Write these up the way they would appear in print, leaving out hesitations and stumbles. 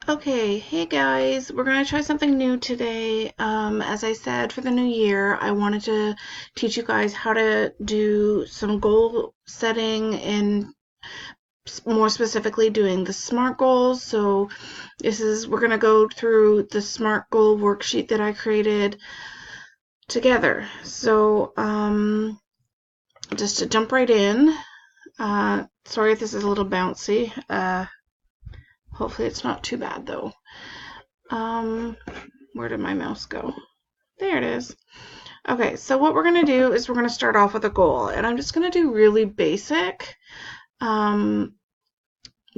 Okay, hey guys, we're going to try something new today. As I said, for the new year, I wanted to teach you guys how to do some goal setting and more specifically doing the SMART goals. So we're going to go through the SMART goal worksheet that I created together. So, just to jump right in, sorry if this is a little bouncy. Hopefully it's not too bad though. Um, where did my mouse go? There it is. Okay, so what we're going to do is we're going to start off with a goal, and I'm just going to do really basic, um,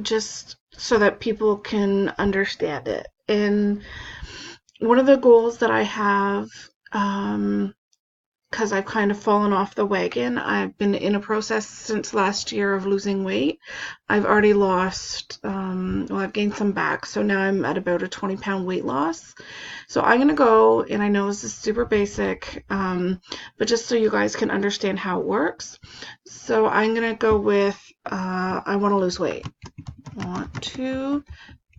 just so that people can understand it. And one of the goals that I have, because I've kind of fallen off the wagon. I've been in a process since last year of losing weight. I've already lost, I've gained some back, so now I'm at about a 20-pound weight loss. So I'm going to go, and I know this is super basic, but just so you guys can understand how it works. So I'm going to go with, I want to lose weight. I want to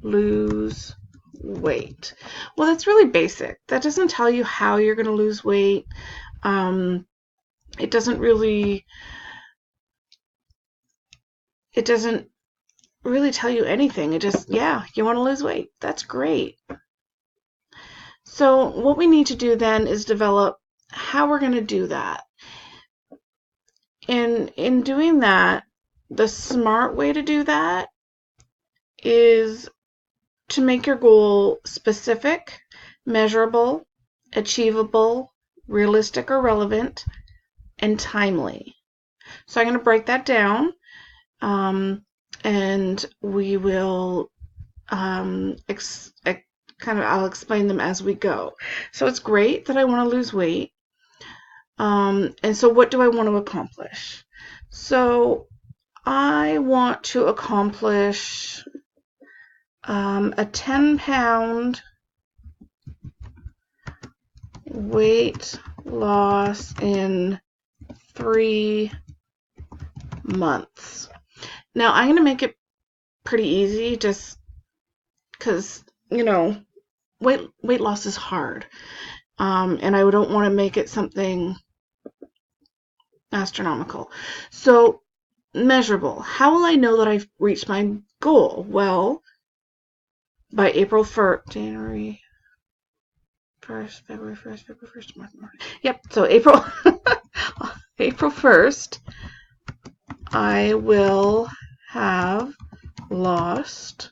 lose weight. Well, that's really basic. That doesn't tell you how you're going to lose weight. Um, it doesn't really it doesn't really tell you anything. It just, yeah, you want to lose weight. That's great. So what we need to do then is develop how we're going to do that. And in doing that, the smart way to do that is to make your goal specific, measurable, achievable, realistic or relevant, and timely. So I'm going to break that down. And we will I'll explain them as we go. So it's great that I want to lose weight. And so what do I want to accomplish? So I want to accomplish a 10-pound weight loss in 3 months. Now I'm going to make it pretty easy just because, weight loss is hard. And I don't want to make it something astronomical. So, measurable. How will I know that I've reached my goal? Well, by April 1st, January 1st, February 1st, February 1st, March. Yep, so April 1st, I will have lost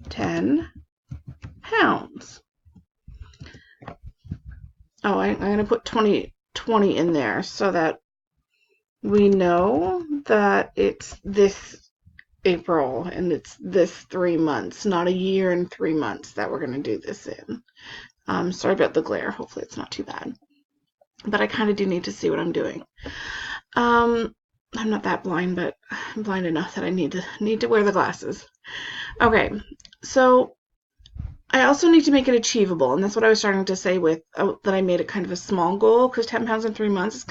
10 pounds. Oh, I'm going to put 20 in there so that we know that it's this April and it's this 3 months, not a year and 3 months that we're going to do this in. Sorry about the glare. Hopefully it's not too bad. But I kind of do need to see what I'm doing. I'm not that blind, but I'm blind enough that I need to wear the glasses. Okay, so I also need to make it achievable, and that's what I was starting to say with that I made it kind of a small goal, because 10 pounds in 3 months is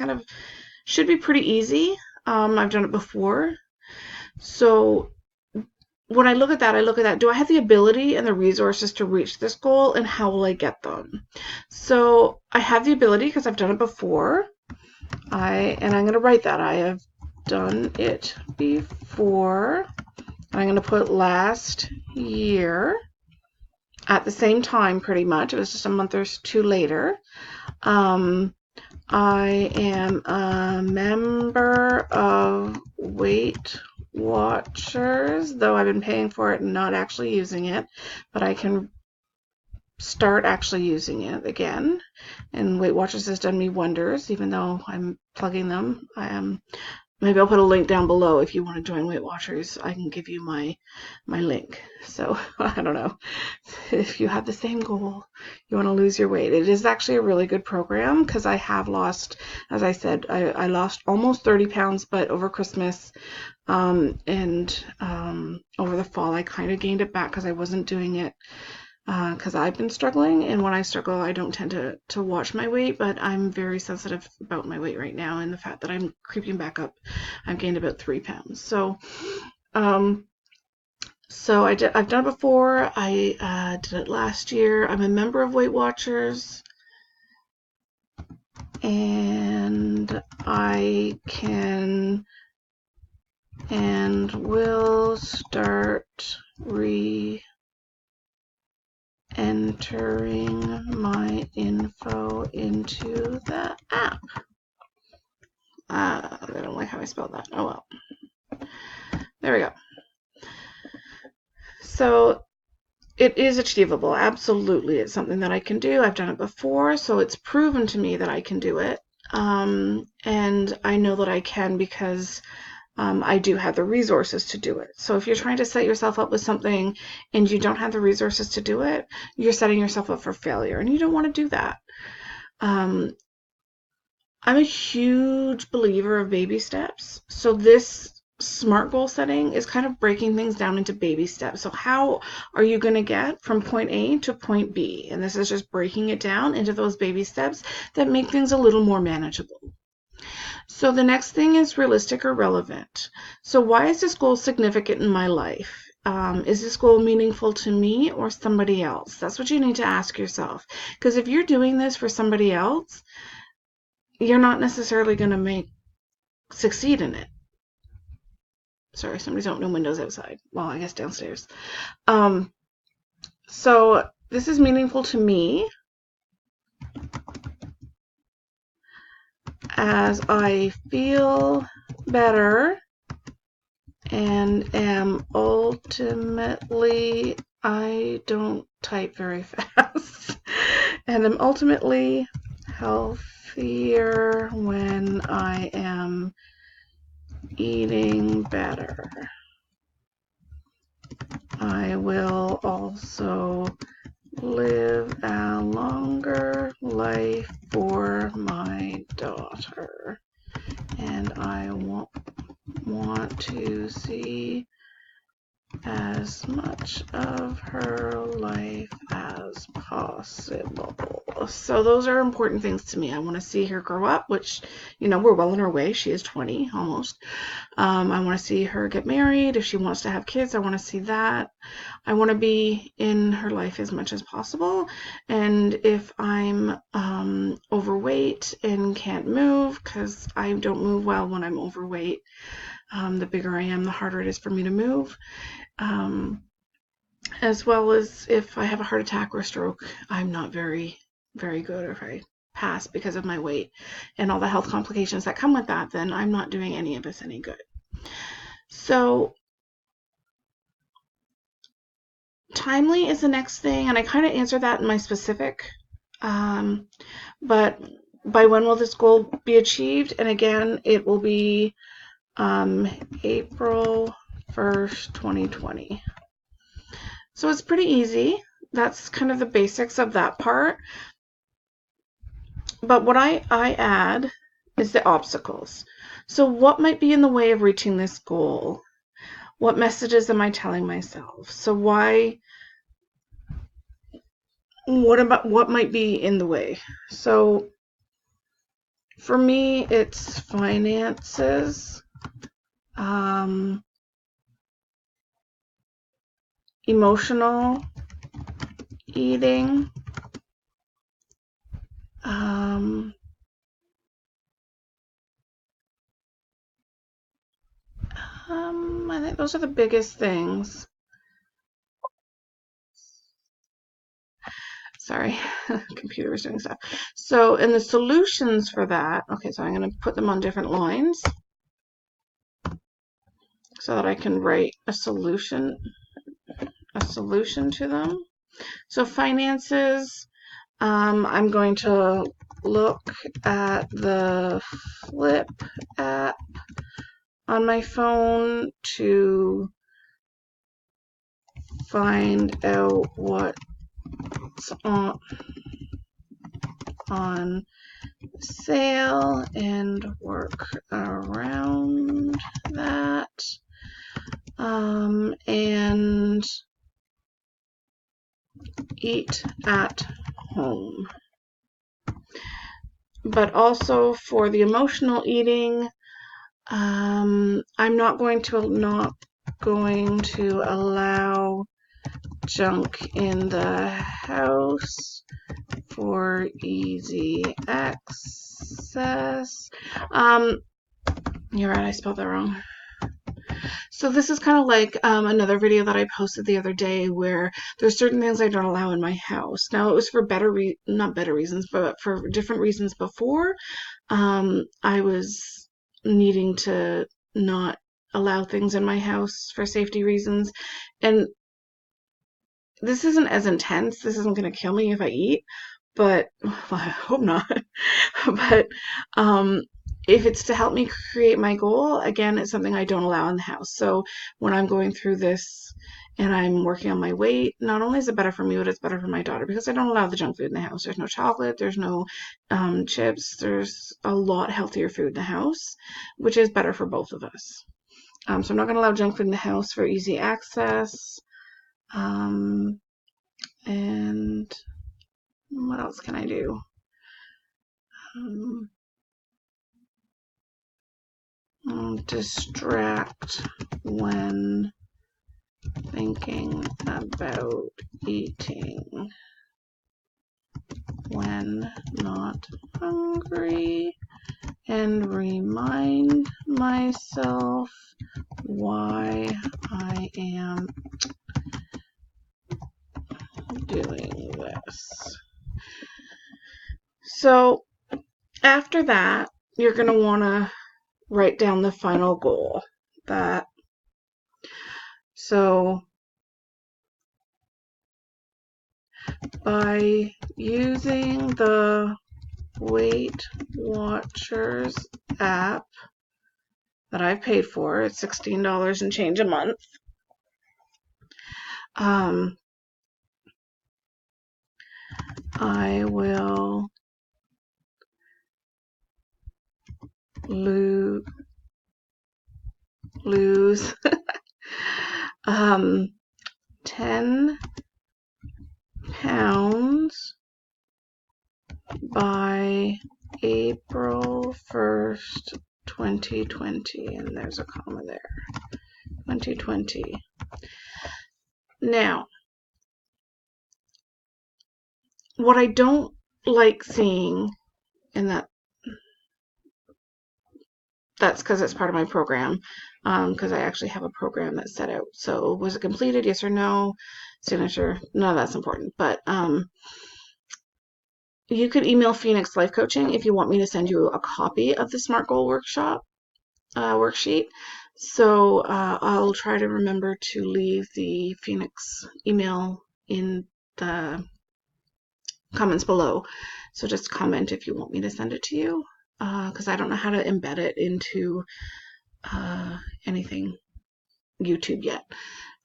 should be pretty easy. I've done it before. So when I look at that, do I have the ability and the resources to reach this goal, and how will I get them? So I have the ability because I've done it before. I'm going to write that. I have done it before. I'm going to put last year at the same time, pretty much. It was just a month or two later. I am a member of Weight Watchers, though I've been paying for it and not actually using it, but I can start actually using it again. And Weight Watchers has done me wonders, even though I'm plugging them. Maybe I'll put a link down below if you want to join Weight Watchers. I can give you my link. So I don't know. If you have the same goal, you want to lose your weight. It is actually a really good program because I have lost, as I said, I lost almost 30 pounds, but over Christmas and over the fall, I kind of gained it back because I wasn't doing it because I've been struggling, and when I struggle, I don't tend to watch my weight, but I'm very sensitive about my weight right now, and the fact that I'm creeping back up. I've gained about 3 pounds. So, So I've done it before. I did it last year. I'm a member of Weight Watchers, and I can and will start re-entering my info into the app. I don't like how I spelled that. Oh well. There we go. So it is achievable. Absolutely. It's something that I can do. I've done it before, so it's proven to me that I can do it. And I know that I can because I do have the resources to do it. So if you're trying to set yourself up with something and you don't have the resources to do it, you're setting yourself up for failure, and you don't want to do that. I'm a huge believer of baby steps. So this SMART goal setting is kind of breaking things down into baby steps. So how are you going to get from point A to point B? And this is just breaking it down into those baby steps that make things a little more manageable. So the next thing is realistic or relevant. So why is this goal significant in my life? Is this goal meaningful to me or somebody else? That's what you need to ask yourself. Because if you're doing this for somebody else, you're not necessarily going to succeed in it. Sorry, somebody's opening windows outside. Well, I guess downstairs. So this is meaningful to me as I feel better and am ultimately, I don't type very fast, and am ultimately healthier when I am eating better. I will also live a longer life for my daughter, and I want to see as much of her life as possible. So those are important things to me. I want to see her grow up, which, we're well on our way. She is 20 almost. I want to see her get married. If she wants to have kids, I want to see that. I want to be in her life as much as possible. And if I'm overweight and can't move, because I don't move well when I'm overweight, the bigger I am, the harder it is for me to move. As well as if I have a heart attack or a stroke, I'm not very, very good. If I pass because of my weight and all the health complications that come with that, then I'm not doing any of us any good. So timely is the next thing, and I kind of answered that in my specific, but by when will this goal be achieved? And again, it will be April 1st, 2020. So it's pretty easy. That's kind of the basics of that part. But what I add is the obstacles. So what might be in the way of reaching this goal? What messages am I telling myself? So what might be in the way? So for me, it's finances, emotional eating, I think those are the biggest things. Sorry, computer was doing stuff. So, and the solutions for that, okay, so I'm going to put them on different lines so that I can write a solution to them. So finances, I'm going to look at the Flip app on my phone to find out what's on sale and work around that. And eat at home. But also for the emotional eating, I'm not going to going to allow junk in the house for easy access. You're right, I spelled that wrong. So this is kind of like another video that I posted the other day where there's certain things I don't allow in my house. Now it was for not better reasons, but for different reasons before. I was needing to not allow things in my house for safety reasons. And this isn't as intense. This isn't going to kill me if I eat, but well, I hope not. But if it's to help me create my goal, again, it's something I don't allow in the house. So when I'm going through this and I'm working on my weight, not only is it better for me, but it's better for my daughter because I don't allow the junk food in the house. There's no chocolate, there's no chips, there's a lot healthier food in the house, which is better for both of us. So I'm not going to allow junk food in the house for easy access. And what else can I do? Distract when thinking about eating. When not hungry. And remind myself why I am doing this. So after that, you're going to want to write down the final goal. So by using the Weight Watchers app that I've paid for, it's $16 and change a month. I will lose 10 pounds by April 1st, 2020, and there's a comma there, 2020. Now, what I don't like seeing, and that's because it's part of my program, because I actually have a program that's set out. So was it completed? Yes or no? Signature? None of that's important. But you could email Phoenix Life Coaching if you want me to send you a copy of the SMART Goal Workshop worksheet. So I'll try to remember to leave the Phoenix email in the comments below. So just comment if you want me to send it to you, because I don't know how to embed it into anything YouTube yet.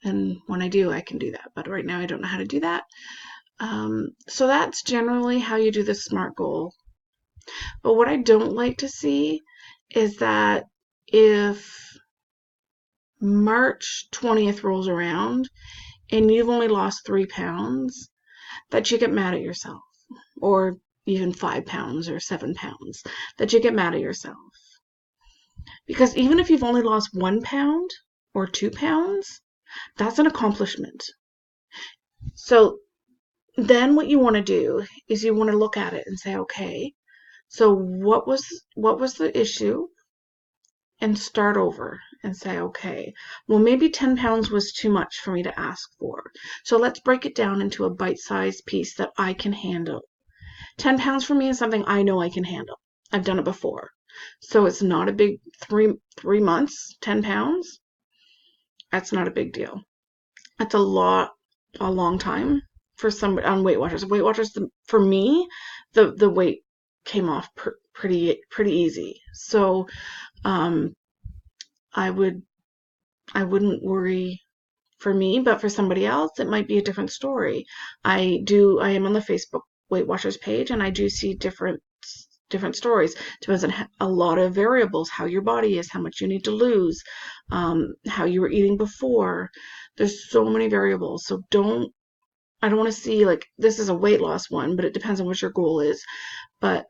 And when I do, I can do that. But right now I don't know how to do that. So that's generally how you do the SMART goal. But what I don't like to see is that if March 20th rolls around and you've only lost 3 pounds, that you get mad at yourself, or even 5 pounds or 7 pounds, that you get mad at yourself. Because even if you've only lost 1 pound or 2 pounds, that's an accomplishment. So then what you want to do is you want to look at it and say, okay, so what was the issue? And start over and say, okay, well, maybe 10 pounds was too much for me to ask for. So let's break it down into a bite-sized piece that I can handle. 10 pounds for me is something I know I can handle. I've done it before. So it's not a big 3 months, 10 pounds. That's not a big deal. That's a long time for somebody on Weight Watchers. Weight Watchers, for me, the weight came off pretty easy. So I wouldn't worry for me, but for somebody else, it might be a different story. I am on the Facebook Weight Watchers page, and I do see different stories. Depends on a lot of variables, how your body is, how much you need to lose, how you were eating before. There's so many variables. So I don't want to see like this is a weight loss one, but it depends on what your goal is. But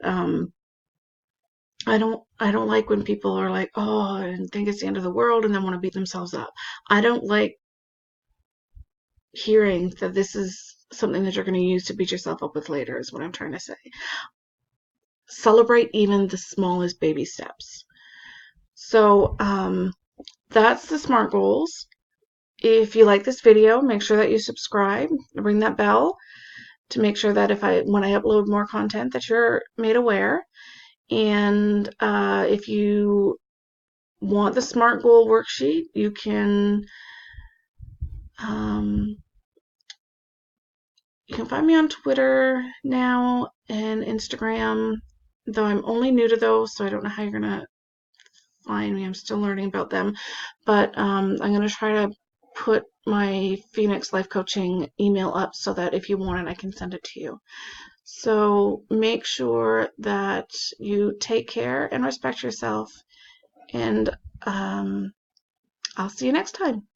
I don't like when people are like, oh, and think it's the end of the world and then want to beat themselves up. I don't like hearing that this is something that you're going to use to beat yourself up with later, is what I'm trying to say. Celebrate even the smallest baby steps. So that's the SMART goals. If you like this video, make sure that you subscribe, ring that bell to make sure that when I upload more content that you're made aware. And if you want the SMART goal worksheet, you can find me on Twitter now and Instagram, though I'm only new to those, so I don't know how you're gonna find me. I'm still learning about them, but I'm gonna try to put my Phoenix Life Coaching email up so that if you want it, I can send it to you. So make sure that you take care and respect yourself, and I'll see you next time.